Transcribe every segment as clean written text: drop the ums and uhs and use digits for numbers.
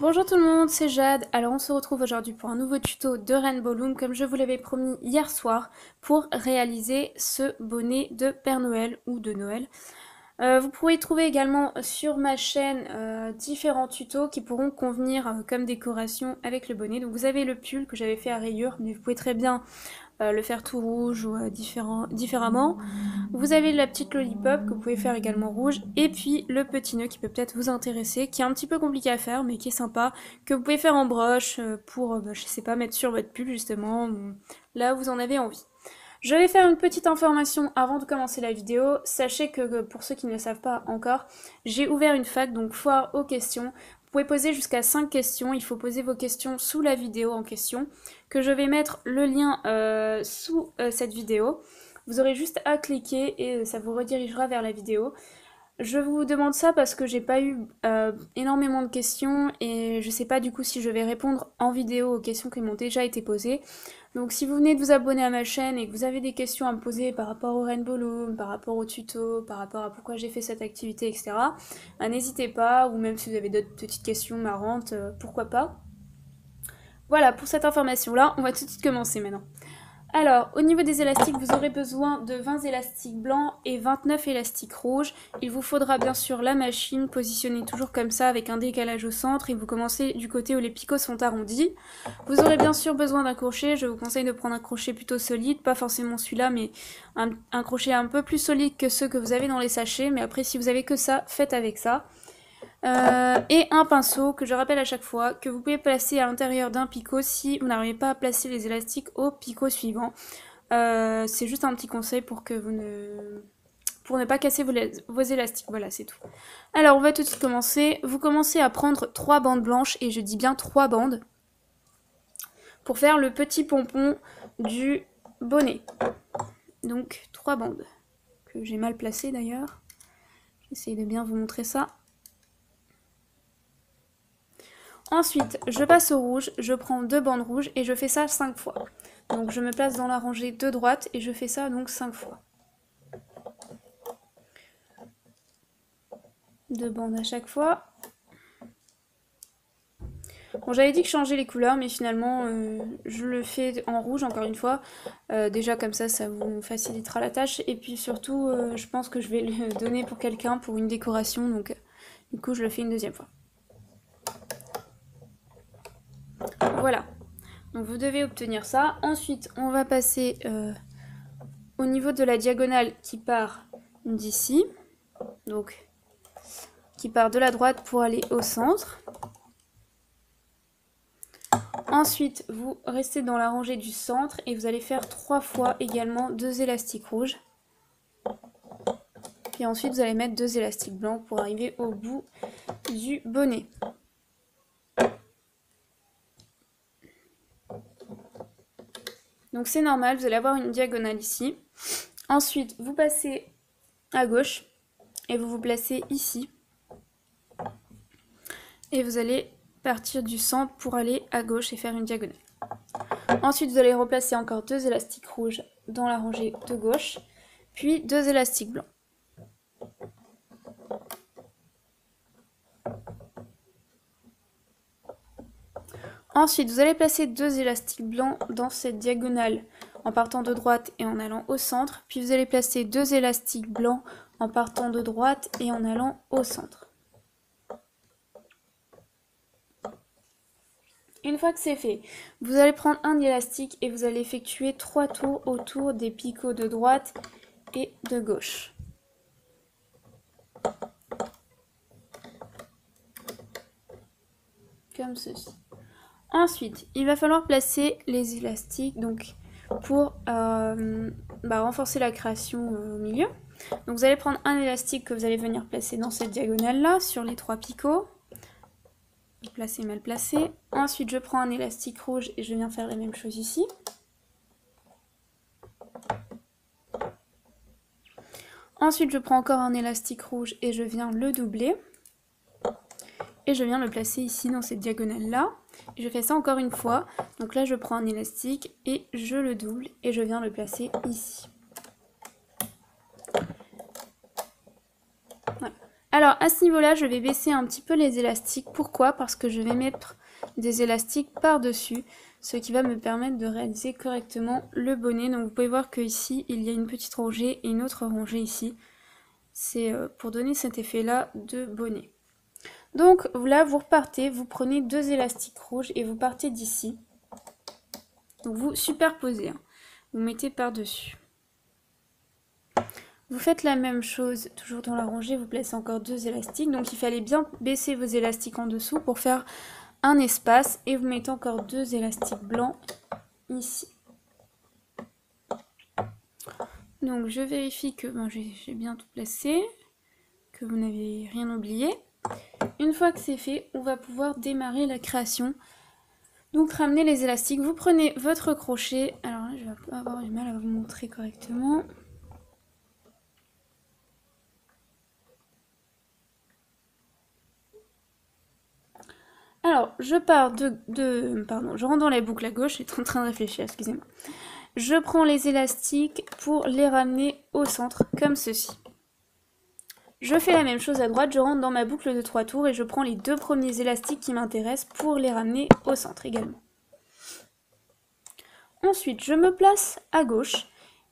Bonjour tout le monde, c'est Jade. Alors on se retrouve aujourd'hui pour un nouveau tuto de Rainbow Loom comme je vous l'avais promis hier soir pour réaliser ce bonnet de Père Noël ou de Noël. Vous pourrez trouver également sur ma chaîne différents tutos qui pourront convenir comme décoration avec le bonnet. Donc vous avez le pull que j'avais fait à rayures, mais vous pouvez très bien le faire tout rouge ou différemment. Vous avez la petite lollipop que vous pouvez faire également rouge, et puis le petit nœud qui peut peut-être vous intéresser, qui est un petit peu compliqué à faire mais qui est sympa, que vous pouvez faire en broche pour, je sais pas, mettre sur votre pull justement, là où vous en avez envie. Je vais faire une petite information avant de commencer la vidéo. Sachez que pour ceux qui ne le savent pas encore, j'ai ouvert une FAQ, donc foire aux questions. Vous pouvez poser jusqu'à 5 questions, il faut poser vos questions sous la vidéo en question, que je vais mettre le lien sous cette vidéo. Vous aurez juste à cliquer et ça vous redirigera vers la vidéo. Je vous demande ça parce que j'ai pas eu énormément de questions et je sais pas du coup si je vais répondre en vidéo aux questions qui m'ont déjà été posées. Donc si vous venez de vous abonner à ma chaîne et que vous avez des questions à me poser par rapport au Rainbow Loom, par rapport au tuto, par rapport à pourquoi j'ai fait cette activité, etc., n'hésitez pas, ou même si vous avez d'autres petites questions marrantes, pourquoi pas. Voilà, pour cette information-là, on va tout de suite commencer maintenant. Alors, au niveau des élastiques, vous aurez besoin de 20 élastiques blancs et 29 élastiques rouges. Il vous faudra bien sûr la machine, positionnée toujours comme ça avec un décalage au centre, et vous commencez du côté où les picots sont arrondis. Vous aurez bien sûr besoin d'un crochet, je vous conseille de prendre un crochet plutôt solide, pas forcément celui-là, mais un crochet un peu plus solide que ceux que vous avez dans les sachets, mais après si vous avez que ça, faites avec ça. Et un pinceau que je rappelle à chaque fois, que vous pouvez placer à l'intérieur d'un picot si vous n'arrivez pas à placer les élastiques au picot suivant. C'est juste un petit conseil pour que pour ne pas casser vos élastiques, voilà c'est tout. Alors on va tout de suite commencer, vous commencez à prendre 3 bandes blanches, et je dis bien 3 bandes, pour faire le petit pompon du bonnet. Donc 3 bandes, que j'ai mal placées d'ailleurs, j'essaie de bien vous montrer ça. Ensuite, je passe au rouge, je prends 2 bandes rouges et je fais ça 5 fois. Donc je me place dans la rangée de droite et je fais ça donc 5 fois. 2 bandes à chaque fois. Bon, j'avais dit que je changeais les couleurs, mais finalement je le fais en rouge encore une fois. Déjà comme ça vous facilitera la tâche. Et puis surtout, je pense que je vais le donner pour quelqu'un, pour une décoration. Donc du coup, je le fais une deuxième fois. Voilà. Donc vous devez obtenir ça. Ensuite, on va passer au niveau de la diagonale qui part d'ici. Donc, qui part de la droite pour aller au centre. Ensuite, vous restez dans la rangée du centre et vous allez faire 3 fois également 2 élastiques rouges. Puis ensuite, vous allez mettre 2 élastiques blancs pour arriver au bout du bonnet. Donc c'est normal, vous allez avoir une diagonale ici. Ensuite, vous passez à gauche et vous vous placez ici. Et vous allez partir du centre pour aller à gauche et faire une diagonale. Ensuite, vous allez replacer encore 2 élastiques rouges dans la rangée de gauche, puis 2 élastiques blancs. Ensuite, vous allez placer 2 élastiques blancs dans cette diagonale en partant de droite et en allant au centre, puis vous allez placer 2 élastiques blancs en partant de droite et en allant au centre. Une fois que c'est fait, vous allez prendre un élastique et vous allez effectuer 3 tours autour des picots de droite et de gauche. Comme ceci. Ensuite, il va falloir placer les élastiques donc pour renforcer la création au milieu. Donc vous allez prendre un élastique que vous allez venir placer dans cette diagonale là, sur les 3 picots. Placé, mal placé. Ensuite, je prends un élastique rouge et je viens faire la même chose ici. Ensuite, je prends encore un élastique rouge et je viens le doubler. Et je viens le placer ici dans cette diagonale là. Et je fais ça encore une fois. Donc là, je prends un élastique et je le double et je viens le placer ici. Voilà. Alors à ce niveau-là, je vais baisser un petit peu les élastiques. Pourquoi? Parce que je vais mettre des élastiques par-dessus, ce qui va me permettre de réaliser correctement le bonnet. Donc vous pouvez voir qu'ici, il y a une petite rangée et une autre rangée ici. C'est pour donner cet effet-là de bonnet. Donc là, vous repartez, vous prenez 2 élastiques rouges et vous partez d'ici. Donc vous superposez, hein. Vous mettez par-dessus. Vous faites la même chose, toujours dans la rangée, vous placez encore 2 élastiques. Donc il fallait bien baisser vos élastiques en dessous pour faire un espace. Et vous mettez encore 2 élastiques blancs ici. Donc je vérifie que j'ai bien tout placé, que vous n'avez rien oublié. Une fois que c'est fait, on va pouvoir démarrer la création. Donc ramenez les élastiques, vous prenez votre crochet. Alors là, je vais avoir du mal à vous montrer correctement. Alors, je pars je rentre dans la boucle à gauche, j'étais en train de réfléchir, excusez-moi. Je prends les élastiques pour les ramener au centre, comme ceci. Je fais la même chose à droite, je rentre dans ma boucle de 3 tours et je prends les 2 premiers élastiques qui m'intéressent pour les ramener au centre également. Ensuite, je me place à gauche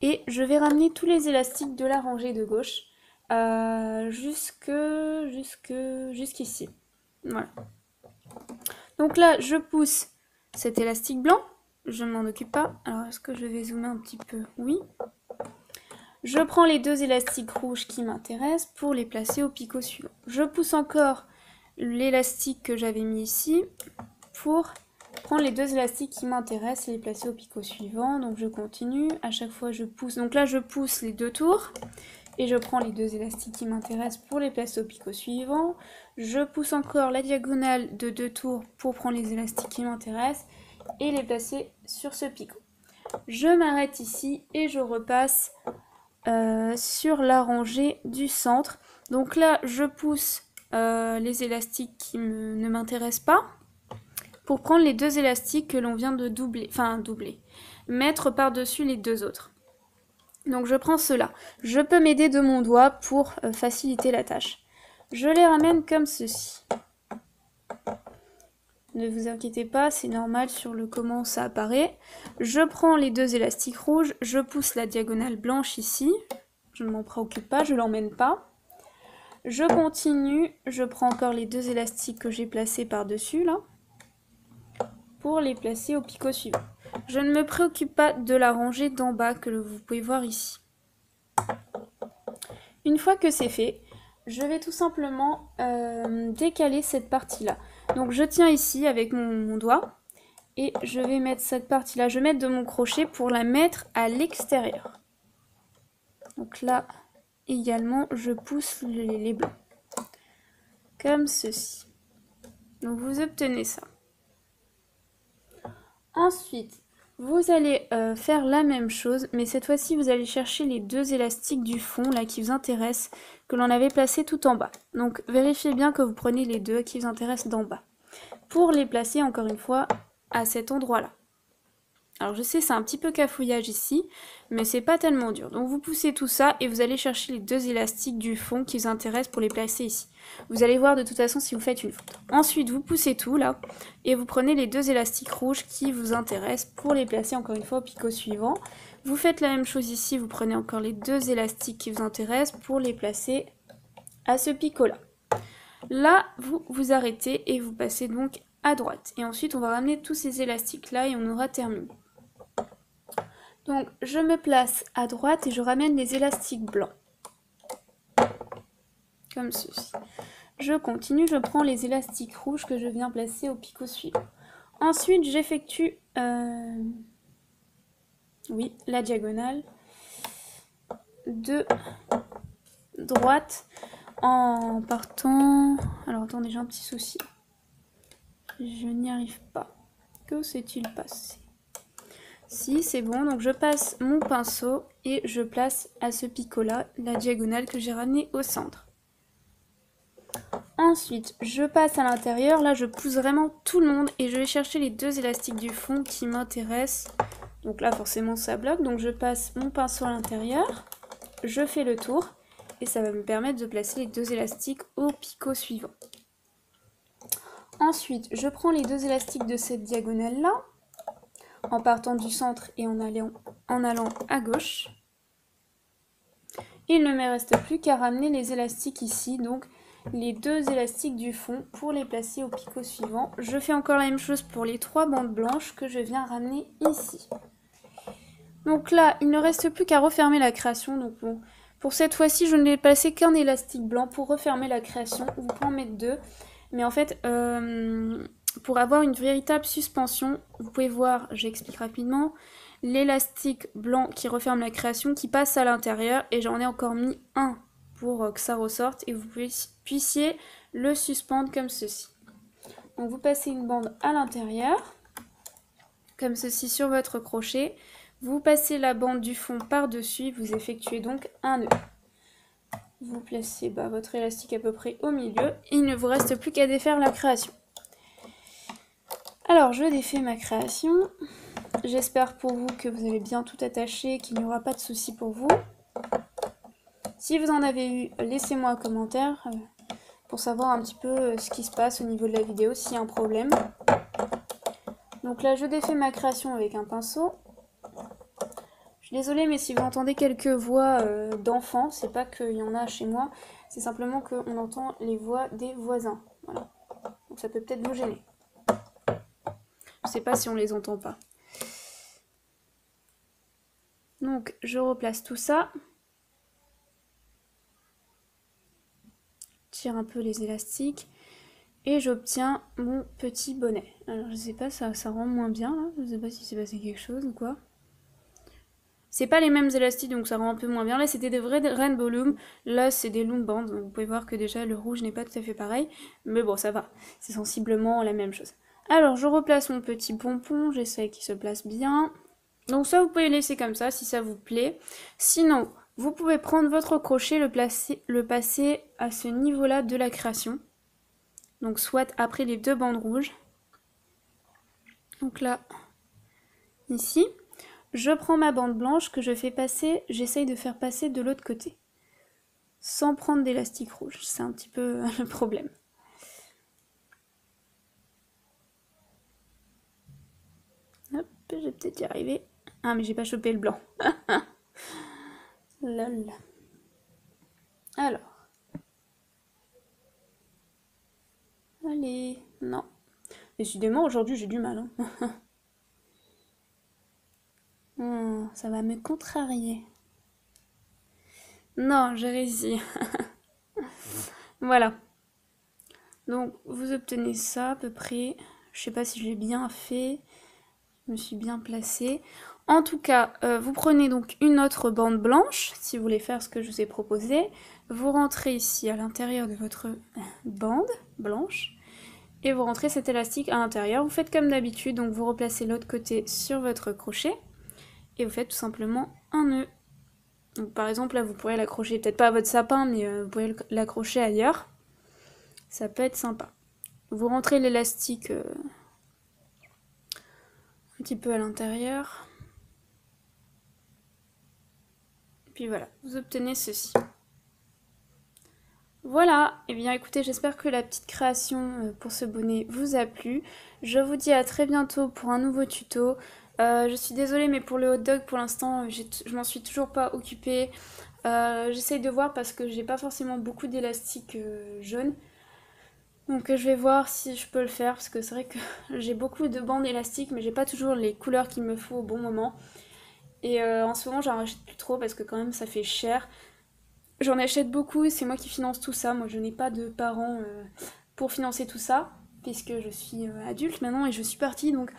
et je vais ramener tous les élastiques de la rangée de gauche jusqu'ici. Voilà. Donc là, je pousse cet élastique blanc. Je ne m'en occupe pas. Alors, est-ce que je vais zoomer un petit peu? Oui. Je prends les 2 élastiques rouges qui m'intéressent pour les placer au picot suivant. Je pousse encore l'élastique que j'avais mis ici pour prendre les 2 élastiques qui m'intéressent et les placer au picot suivant. Donc je continue, à chaque fois je pousse. Donc là je pousse les 2 tours et je prends les 2 élastiques qui m'intéressent pour les placer au picot suivant. Je pousse encore la diagonale de 2 tours pour prendre les élastiques qui m'intéressent et les placer sur ce picot. Je m'arrête ici et je repasse sur la rangée du centre. Donc là je pousse les élastiques qui ne m'intéressent pas pour prendre les 2 élastiques que l'on vient de doubler, mettre par-dessus les 2 autres. Donc je prends cela. Je peux m'aider de mon doigt pour faciliter la tâche. Je les ramène comme ceci. Ne vous inquiétez pas, c'est normal sur le comment ça apparaît. Je prends les 2 élastiques rouges, je pousse la diagonale blanche ici. Je ne m'en préoccupe pas, je ne l'emmène pas. Je continue, je prends encore les 2 élastiques que j'ai placés par-dessus là, pour les placer au picot suivant. Je ne me préoccupe pas de la rangée d'en bas que vous pouvez voir ici. Une fois que c'est fait, je vais tout simplement décaler cette partie-là. Donc je tiens ici avec mon doigt et je vais mettre cette partie-là, je vais mettre de mon crochet pour la mettre à l'extérieur. Donc là également, je pousse les blancs. Comme ceci. Donc vous obtenez ça. Ensuite, vous allez faire la même chose, mais cette fois-ci, vous allez chercher les 2 élastiques du fond, là, qui vous intéressent, que l'on avait placés tout en bas. Donc, vérifiez bien que vous prenez les 2 qui vous intéressent d'en bas, pour les placer, encore une fois, à cet endroit-là. Alors, je sais, c'est un petit peu cafouillage ici, mais c'est pas tellement dur. Donc, vous poussez tout ça, et vous allez chercher les 2 élastiques du fond qui vous intéressent pour les placer ici. Vous allez voir de toute façon si vous faites une faute. Ensuite, vous poussez tout là et vous prenez les 2 élastiques rouges qui vous intéressent pour les placer encore une fois au picot suivant. Vous faites la même chose ici, vous prenez encore les 2 élastiques qui vous intéressent pour les placer à ce picot là. Là, vous vous arrêtez et vous passez donc à droite. Et ensuite, on va ramener tous ces élastiques là et on aura terminé. Donc, je me place à droite et je ramène les élastiques blancs. Comme ceci. Je continue, je prends les élastiques rouges que je viens placer au picot suivant. Ensuite, j'effectue la diagonale de droite en partant... Alors attendez, j'ai un petit souci. Je n'y arrive pas. Que s'est-il passé? Si, c'est bon, donc je passe mon pinceau et je place à ce picot-là la diagonale que j'ai ramenée au centre. Ensuite, je passe à l'intérieur, là je pousse vraiment tout le monde et je vais chercher les 2 élastiques du fond qui m'intéressent. Donc là forcément ça bloque, donc je passe mon pinceau à l'intérieur, je fais le tour et ça va me permettre de placer les 2 élastiques au picot suivant. Ensuite, je prends les 2 élastiques de cette diagonale-là, en partant du centre et en allant à gauche. Il ne me reste plus qu'à ramener les élastiques ici, donc les 2 élastiques du fond pour les placer au picot suivant. Je fais encore la même chose pour les 3 bandes blanches que je viens ramener ici. Donc là, il ne reste plus qu'à refermer la création. Donc bon, pour cette fois-ci, je ne vais placer qu'un élastique blanc pour refermer la création. Vous pouvez en mettre 2. Mais en fait, pour avoir une véritable suspension, vous pouvez voir, j'explique rapidement, l'élastique blanc qui referme la création qui passe à l'intérieur et j'en ai encore mis un pour que ça ressorte et vous puissiez le suspendre comme ceci. Donc vous passez une bande à l'intérieur, comme ceci sur votre crochet, vous passez la bande du fond par-dessus, vous effectuez donc un nœud. Vous placez votre élastique à peu près au milieu et il ne vous reste plus qu'à défaire la création. Alors je défais ma création. J'espère pour vous que vous avez bien tout attaché, qu'il n'y aura pas de soucis pour vous. Si vous en avez eu, laissez-moi un commentaire pour savoir un petit peu ce qui se passe au niveau de la vidéo, s'il y a un problème. Donc là, je défais ma création avec un pinceau. Je suis désolée, mais si vous entendez quelques voix d'enfants, c'est pas qu'il y en a chez moi, c'est simplement qu'on entend les voix des voisins. Voilà. Donc ça peut peut-être vous gêner. Je sais pas si on les entend pas. Donc je replace tout ça. Tire un peu les élastiques. Et j'obtiens mon petit bonnet. Alors je sais pas, ça rend moins bien là. Je sais pas si c'est passé quelque chose ou quoi. C'est pas les mêmes élastiques donc ça rend un peu moins bien. Là c'était des vrais Rainbow Loom. Là c'est des Loom Bands. Donc vous pouvez voir que déjà le rouge n'est pas tout à fait pareil. Mais bon ça va. C'est sensiblement la même chose. Alors je replace mon petit pompon. J'essaie qu'il se place bien. Donc ça vous pouvez laisser comme ça si ça vous plaît. Sinon vous pouvez prendre votre crochet, le passer à ce niveau-là de la création. Donc soit après les 2 bandes rouges. Donc là, ici, je prends ma bande blanche que je fais passer, j'essaye de faire passer de l'autre côté. Sans prendre d'élastique rouge, c'est un petit peu le problème. Hop, je vais peut-être y arriver. Ah mais j'ai pas chopé le blanc. Lol. Alors. Allez, non. Décidément, aujourd'hui, j'ai du mal. Hein. Ça va me contrarier. Non, j'ai réussi. Voilà. Donc, vous obtenez ça à peu près. Je sais pas si je l'ai bien fait. Je me suis bien placée. En tout cas, vous prenez donc une autre bande blanche, si vous voulez faire ce que je vous ai proposé. Vous rentrez ici à l'intérieur de votre bande blanche. Et vous rentrez cet élastique à l'intérieur. Vous faites comme d'habitude, donc vous replacez l'autre côté sur votre crochet. Et vous faites tout simplement un nœud. Donc par exemple, là vous pourrez l'accrocher, peut-être pas à votre sapin, mais vous pouvez l'accrocher ailleurs. Ça peut être sympa. Vous rentrez l'élastique un petit peu à l'intérieur. Puis voilà, vous obtenez ceci. Voilà, et bien écoutez, j'espère que la petite création pour ce bonnet vous a plu. Je vous dis à très bientôt pour un nouveau tuto. Je suis désolée, mais pour le hot dog, pour l'instant, je m'en suis toujours pas occupée. J'essaye de voir parce que j'ai pas forcément beaucoup d'élastique jaune. Donc je vais voir si je peux le faire parce que c'est vrai que j'ai beaucoup de bandes élastiques mais j'ai pas toujours les couleurs qu'il me faut au bon moment. Et en ce moment j'en rachète plus trop parce que quand même ça fait cher. J'en achète beaucoup, c'est moi qui finance tout ça. Moi je n'ai pas de parents pour financer tout ça puisque je suis adulte maintenant et je suis partie donc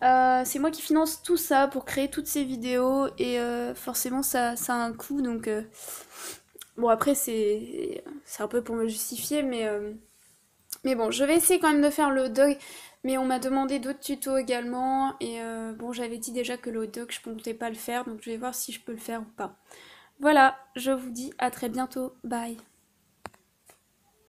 c'est moi qui finance tout ça pour créer toutes ces vidéos et forcément ça a un coût donc bon après c'est un peu pour me justifier mais bon, je vais essayer quand même de faire le hot dog, mais on m'a demandé d'autres tutos également, et bon, j'avais dit déjà que le hot dog, je ne comptais pas le faire, donc je vais voir si je peux le faire ou pas. Voilà, je vous dis à très bientôt, bye.